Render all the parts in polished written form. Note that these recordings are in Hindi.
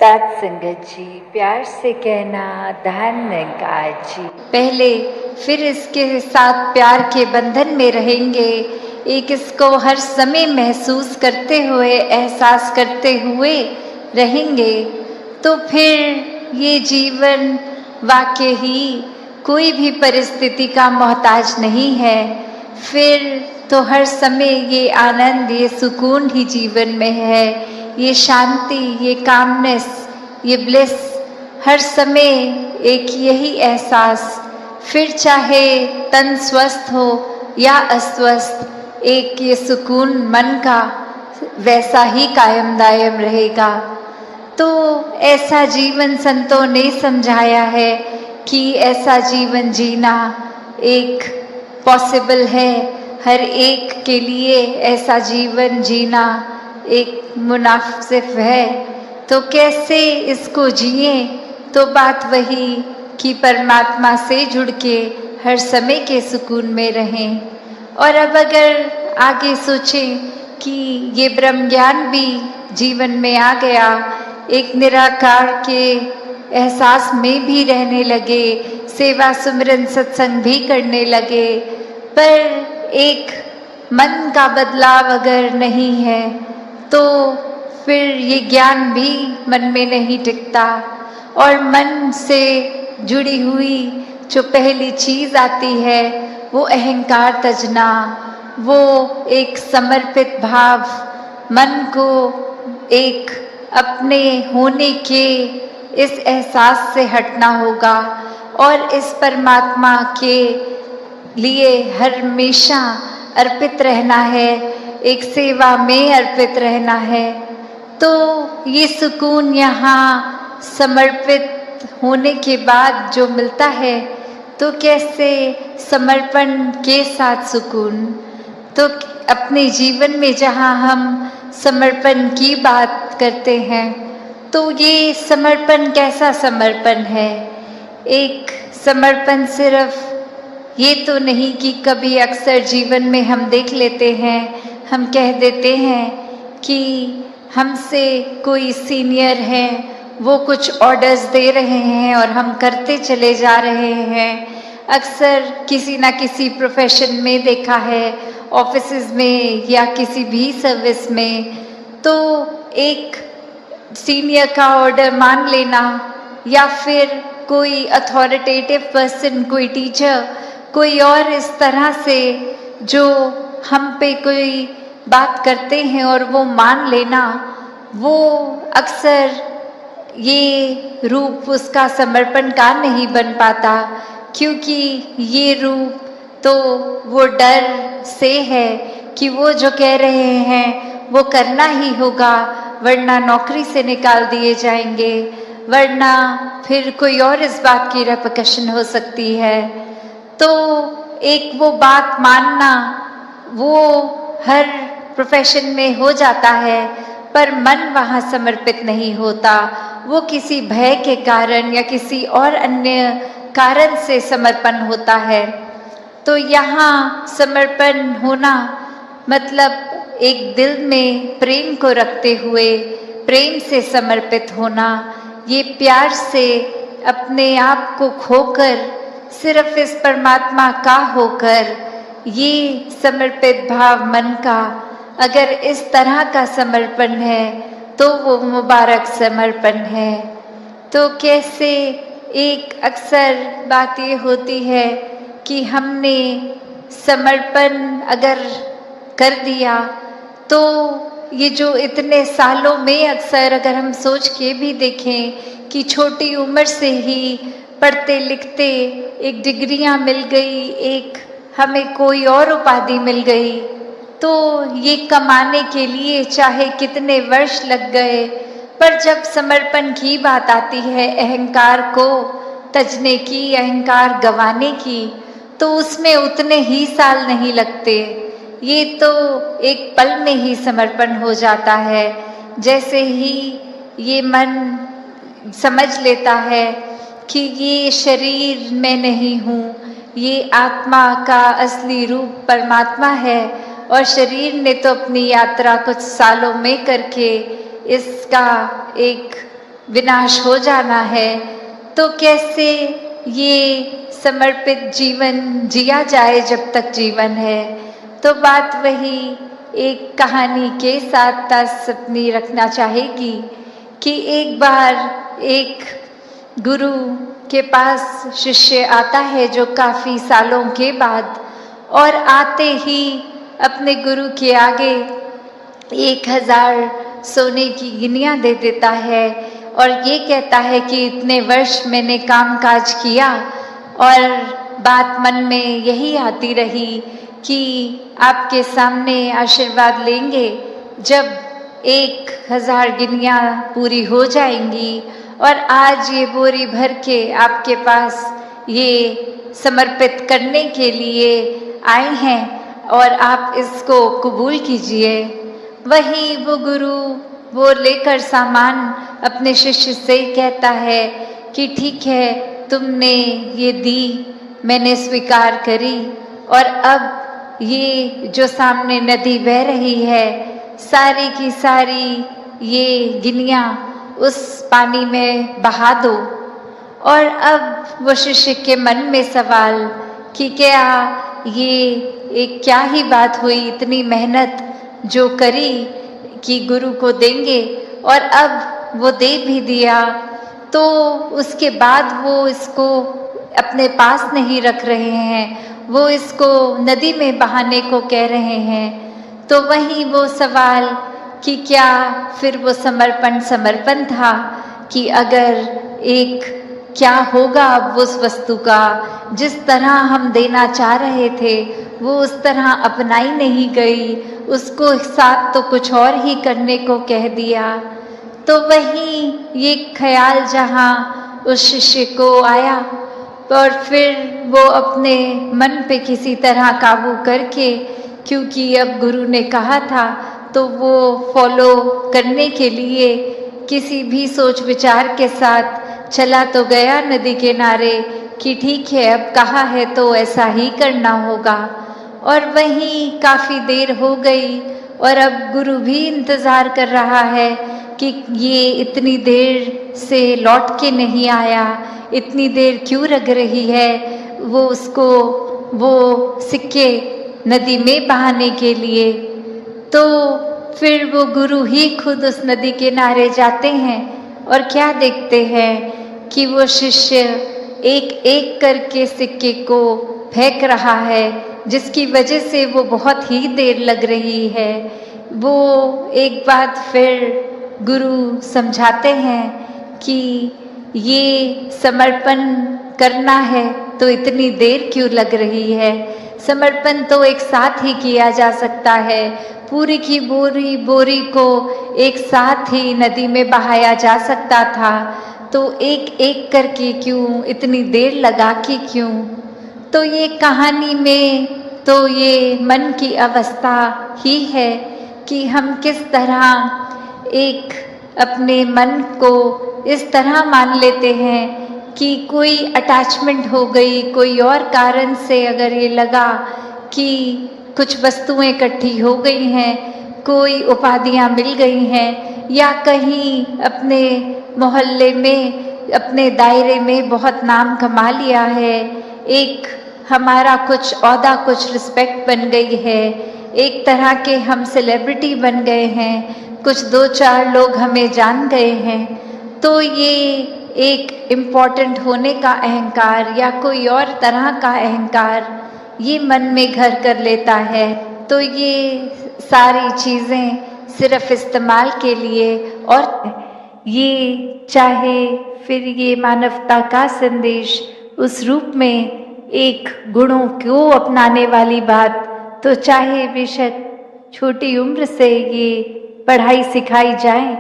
साथ संगत जी, प्यार से कहना धन्यवाद जी। पहले फिर इसके साथ प्यार के बंधन में रहेंगे, एक इसको हर समय महसूस करते हुए, एहसास करते हुए रहेंगे, तो फिर ये जीवन वाकई ही कोई भी परिस्थिति का मोहताज नहीं है। फिर तो हर समय ये आनंद, ये सुकून ही जीवन में है, ये शांति, ये कामनेस, ये ब्लिस, हर समय एक यही एहसास। फिर चाहे तन स्वस्थ हो या अस्वस्थ, एक ये सुकून मन का वैसा ही कायम दायम रहेगा। तो ऐसा जीवन संतों ने समझाया है कि ऐसा जीवन जीना एक पॉसिबल है, हर एक के लिए ऐसा जीवन जीना एक मुनासिब है। तो कैसे इसको जिए? तो बात वही कि परमात्मा से जुड़ के हर समय के सुकून में रहें। और अब अगर आगे सोचें कि ये ब्रह्म ज्ञान भी जीवन में आ गया, एक निराकार के एहसास में भी रहने लगे, सेवा सुमिरन सत्संग भी करने लगे, पर एक मन का बदलाव अगर नहीं है तो फिर ये ज्ञान भी मन में नहीं टिकता। और मन से जुड़ी हुई जो पहली चीज़ आती है वो अहंकार तजना, वो एक समर्पित भाव, मन को एक अपने होने के इस एहसास से हटना होगा और इस परमात्मा के लिए हमेशा अर्पित रहना है, एक सेवा में अर्पित रहना है। तो ये सुकून यहाँ समर्पित होने के बाद जो मिलता है, तो कैसे समर्पण के साथ सुकून। तो अपने जीवन में जहाँ हम समर्पण की बात करते हैं, तो ये समर्पण कैसा समर्पण है? एक समर्पण सिर्फ ये तो नहीं कि कभी अक्सर जीवन में हम देख लेते हैं, हम कह देते हैं कि हमसे कोई सीनियर है, वो कुछ ऑर्डर्स दे रहे हैं और हम करते चले जा रहे हैं। अक्सर किसी ना किसी प्रोफेशन में देखा है, ऑफिसेज में या किसी भी सर्विस में, तो एक सीनियर का ऑर्डर मान लेना या फिर कोई अथॉरिटेटिव पर्सन, कोई टीचर, कोई और इस तरह से जो हम पे कोई बात करते हैं और वो मान लेना, वो अक्सर ये रूप उसका समर्पण का नहीं बन पाता, क्योंकि ये रूप तो वो डर से है कि वो जो कह रहे हैं वो करना ही होगा, वरना नौकरी से निकाल दिए जाएंगे, वरना फिर कोई और इस बात की रेपकशन हो सकती है। तो एक वो बात मानना वो हर प्रोफेशन में हो जाता है, पर मन वहाँ समर्पित नहीं होता, वो किसी भय के कारण या किसी और अन्य कारण से समर्पण होता है। तो यहाँ समर्पण होना मतलब एक दिल में प्रेम को रखते हुए प्रेम से समर्पित होना, ये प्यार से अपने आप को खोकर सिर्फ इस परमात्मा का होकर, ये समर्पित भाव मन का अगर इस तरह का समर्पण है तो वो मुबारक समर्पण है। तो कैसे एक अक्सर बात ये होती है कि हमने समर्पण अगर कर दिया तो ये जो इतने सालों में अक्सर अगर हम सोच के भी देखें कि छोटी उम्र से ही पढ़ते लिखते एक डिग्रियां मिल गई, एक हमें कोई और उपाधि मिल गई, तो ये कमाने के लिए चाहे कितने वर्ष लग गए, पर जब समर्पण की बात आती है, अहंकार को तजने की, अहंकार गंवाने की, तो उसमें उतने ही साल नहीं लगते। ये तो एक पल में ही समर्पण हो जाता है। जैसे ही ये मन समझ लेता है कि ये शरीर में नहीं हूँ, ये आत्मा का असली रूप परमात्मा है, और शरीर ने तो अपनी यात्रा कुछ सालों में करके इसका एक विनाश हो जाना है, तो कैसे ये समर्पित जीवन जिया जाए जब तक जीवन है। तो बात वही एक कहानी के साथ तास अपनी रखना चाहेगी कि एक बार एक गुरु के पास शिष्य आता है जो काफ़ी सालों के बाद, और आते ही अपने गुरु के आगे 1000 सोने की गिनियाँ दे देता है और ये कहता है कि इतने वर्ष मैंने कामकाज किया और बात मन में यही आती रही कि आपके सामने आशीर्वाद लेंगे जब 1000 गिनियाँ पूरी हो जाएंगी, और आज ये बोरी भर के आपके पास ये समर्पित करने के लिए आए हैं और आप इसको कबूल कीजिए। वही वो गुरु वो लेकर सामान अपने शिष्य से कहता है कि ठीक है, तुमने ये दी, मैंने स्वीकार करी, और अब ये जो सामने नदी बह रही है सारी की सारी ये गिनियाँ उस पानी में बहा दो। और अब वो शिष्य के मन में सवाल कि क्या ये एक क्या ही बात हुई, इतनी मेहनत जो करी कि गुरु को देंगे और अब वो दे भी दिया, तो उसके बाद वो इसको अपने पास नहीं रख रहे हैं, वो इसको नदी में बहाने को कह रहे हैं। तो वही वो सवाल कि क्या फिर वो समर्पण था कि अगर एक क्या होगा अब उस वस्तु का, जिस तरह हम देना चाह रहे थे वो उस तरह अपनाई नहीं गई, उसको साथ तो कुछ और ही करने को कह दिया। तो वही ये ख्याल जहाँ उस शिष्य को आया और फिर वो अपने मन पे किसी तरह काबू करके, क्योंकि अब गुरु ने कहा था तो वो फॉलो करने के लिए किसी भी सोच विचार के साथ चला तो गया नदी किनारे कि ठीक है, अब कहा है तो ऐसा ही करना होगा। और वहीं काफ़ी देर हो गई और अब गुरु भी इंतज़ार कर रहा है कि ये इतनी देर से लौट के नहीं आया, इतनी देर क्यों लग रही है वो उसको वो सिक्के नदी में बहाने के लिए। तो फिर वो गुरु ही खुद उस नदी किनारे जाते हैं और क्या देखते हैं कि वो शिष्य एक एक करके सिक्के को फेंक रहा है, जिसकी वजह से वो बहुत ही देर लग रही है। वो एक बात फिर गुरु समझाते हैं कि ये समर्पण करना है तो इतनी देर क्यों लग रही है, समर्पण तो एक साथ ही किया जा सकता है, पूरी की बोरी को एक साथ ही नदी में बहाया जा सकता था, तो एक एक करके क्यों, इतनी देर लगा के क्यों। तो ये कहानी में तो ये मन की अवस्था ही है कि हम किस तरह एक अपने मन को इस तरह मान लेते हैं कि कोई अटैचमेंट हो गई, कोई और कारण से अगर ये लगा कि कुछ वस्तुएं इकट्ठी हो गई हैं, कोई उपाधियां मिल गई हैं, या कहीं अपने मोहल्ले में अपने दायरे में बहुत नाम कमा लिया है, एक हमारा कुछ औहदा कुछ रिस्पेक्ट बन गई है, एक तरह के हम सेलिब्रिटी बन गए हैं, कुछ 2-4 लोग हमें जान गए हैं, तो ये एक इम्पॉर्टेंट होने का अहंकार या कोई और तरह का अहंकार ये मन में घर कर लेता है। तो ये सारी चीज़ें सिर्फ इस्तेमाल के लिए, और ये चाहे फिर ये मानवता का संदेश उस रूप में एक गुणों को अपनाने वाली बात, तो चाहे बेशक छोटी उम्र से ये पढ़ाई सिखाई जाए,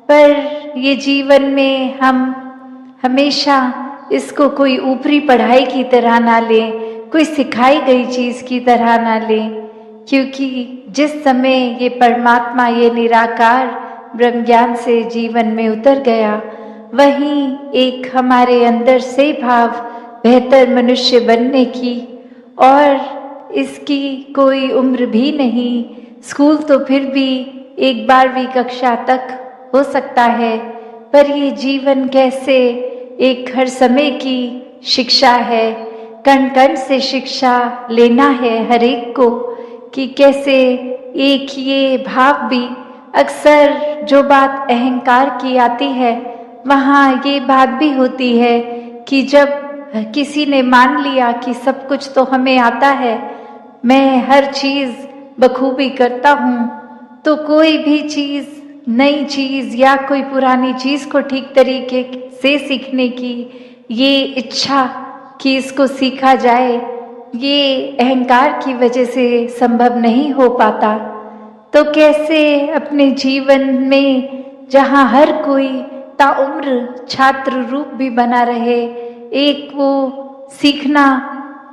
पर ये जीवन में हम हमेशा इसको कोई ऊपरी पढ़ाई की तरह ना लें, कोई सिखाई गई चीज़ की तरह ना लें, क्योंकि जिस समय ये परमात्मा ये निराकार ब्रह्म ज्ञान से जीवन में उतर गया, वहीं एक हमारे अंदर से भाव बेहतर मनुष्य बनने की, और इसकी कोई उम्र भी नहीं। स्कूल तो फिर भी एक 12वीं कक्षा तक हो सकता है, पर ये जीवन कैसे एक हर समय की शिक्षा है, कण कण से शिक्षा लेना है हर एक को, कि कैसे एक ये भाव भी, अक्सर जो बात अहंकार की आती है वहाँ ये बात भी होती है कि जब किसी ने मान लिया कि सब कुछ तो हमें आता है, मैं हर चीज़ बखूबी करता हूँ, तो कोई भी चीज़, नई चीज़ या कोई पुरानी चीज़ को ठीक तरीके से सीखने की ये इच्छा कि इसको सीखा जाए, ये अहंकार की वजह से संभव नहीं हो पाता। तो कैसे अपने जीवन में जहाँ हर कोई ताउम्र छात्र रूप भी बना रहे, एक वो सीखना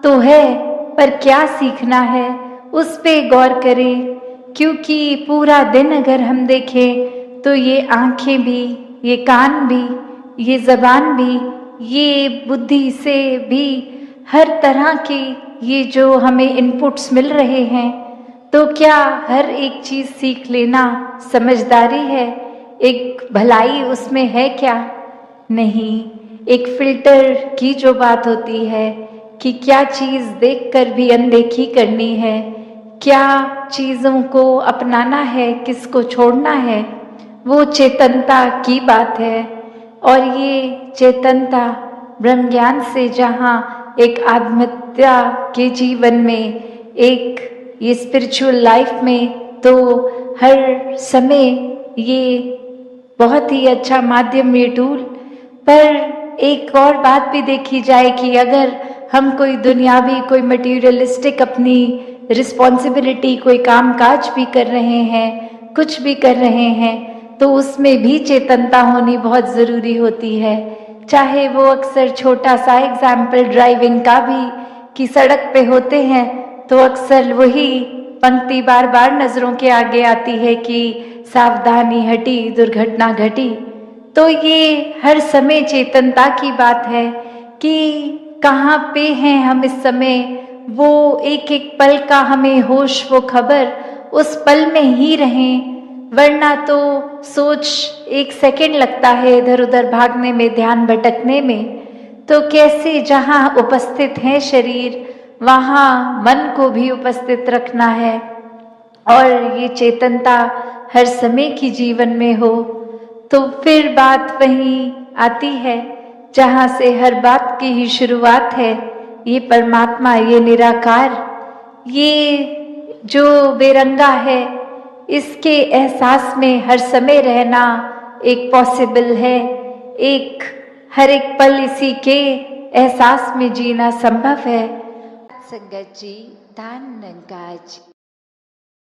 तो है, पर क्या सीखना है उस पे गौर करें। क्योंकि पूरा दिन अगर हम देखें तो ये आँखें भी, ये कान भी, ये ज़बान भी, ये बुद्धि से भी, हर तरह के ये जो हमें इनपुट्स मिल रहे हैं, तो क्या हर एक चीज़ सीख लेना समझदारी है? एक भलाई उसमें है क्या? नहीं। एक फिल्टर की जो बात होती है कि क्या चीज़ देखकर भी अनदेखी करनी है, क्या चीज़ों को अपनाना है, किसको छोड़ना है, वो चेतनता की बात है। और ये चेतनता ब्रह्म ज्ञान से जहाँ एक आत्महत्या के जीवन में, एक ये स्पिरिचुअल लाइफ में, तो हर समय ये बहुत ही अच्छा माध्यम ये टूल। पर एक और बात भी देखी जाए कि अगर हम कोई दुनियावी, कोई मटीरियलिस्टिक अपनी रिस्पॉन्सिबिलिटी, कोई काम काज भी कर रहे हैं, कुछ भी कर रहे हैं, तो उसमें भी चेतनता होनी बहुत ज़रूरी होती है। चाहे वो अक्सर छोटा सा एग्जाम्पल ड्राइविंग का भी, कि सड़क पे होते हैं तो अक्सर वही पंक्ति बार बार नज़रों के आगे आती है कि सावधानी हटी दुर्घटना घटी। तो ये हर समय चेतनता की बात है कि कहाँ पे हैं हम इस समय, वो एक एक पल का हमें होश, वो खबर, उस पल में ही रहें। वरना तो सोच एक सेकंड लगता है इधर उधर भागने में, ध्यान भटकने में। तो कैसे जहाँ उपस्थित है शरीर, वहाँ मन को भी उपस्थित रखना है, और ये चेतनता हर समय की जीवन में हो। तो फिर बात वहीं आती है जहाँ से हर बात की ही शुरुआत है, ये परमात्मा, ये निराकार, ये जो बेरंगा है, इसके एहसास में हर समय रहना एक पॉसिबल है। एक हर एक पल इसी के एहसास में जीना संभव है। संगत जी, धन्यवाद।